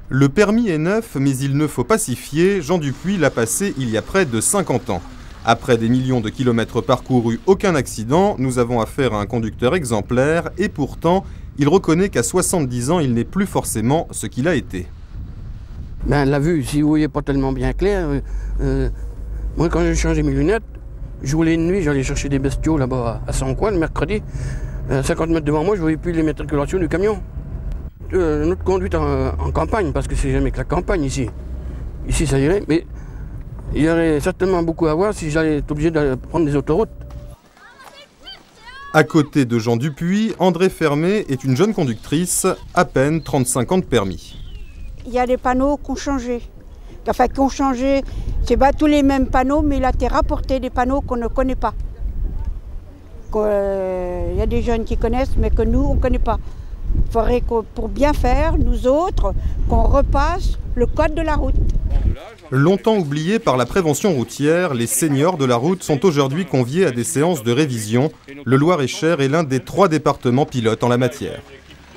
Le permis est neuf, mais il ne faut pas s'y fier. Jean Dupuis l'a passé il y a près de 50 ans. Après des millions de kilomètres parcourus, aucun accident, nous avons affaire à un conducteur exemplaire et pourtant, il reconnaît qu'à 70 ans, il n'est plus forcément ce qu'il a été. La vue, si vous voyez pas tellement bien clair, moi quand j'ai changé mes lunettes, je roulais de nuit, j'allais chercher des bestiaux là-bas à Saint-Coin le mercredi. 50 mètres devant moi, je ne voyais plus les matriculations du camion. Notre conduite en campagne, parce que c'est jamais que la campagne ici. Ici ça irait, mais il y aurait certainement beaucoup à voir si j'allais être obligé de prendre des autoroutes. À côté de Jean Dupuis, André Fermé est une jeune conductrice, à peine 35 ans de permis. Il y a des panneaux qui ont changé. Enfin, qui ont changé, c'est pas tous les mêmes panneaux, mais il a été rapporté des panneaux qu'on ne connaît pas. Il y a des jeunes qui connaissent, mais que nous, on ne connaît pas. Il faudrait que, pour bien faire, nous autres, qu'on repasse le code de la route. Longtemps oubliés par la prévention routière, les seniors de la route sont aujourd'hui conviés à des séances de révision. Le Loir-et-Cher est l'un des 3 départements pilotes en la matière.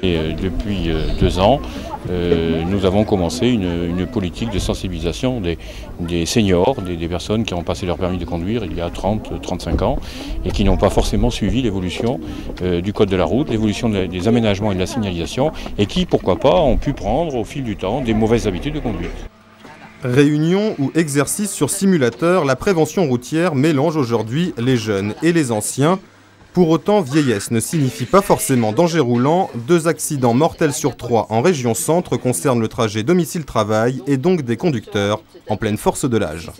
Et depuis 2 ans, nous avons commencé une politique de sensibilisation des seniors, des personnes qui ont passé leur permis de conduire il y a 30-35 ans et qui n'ont pas forcément suivi l'évolution du code de la route, l'évolution des aménagements et de la signalisation et qui, pourquoi pas, ont pu prendre au fil du temps des mauvaises habitudes de conduite. Réunion ou exercice sur simulateur, la prévention routière mélange aujourd'hui les jeunes et les anciens. Pour autant, vieillesse ne signifie pas forcément danger roulant. 2 accidents mortels sur 3 en région centre concernent le trajet domicile-travail et donc des conducteurs en pleine force de l'âge.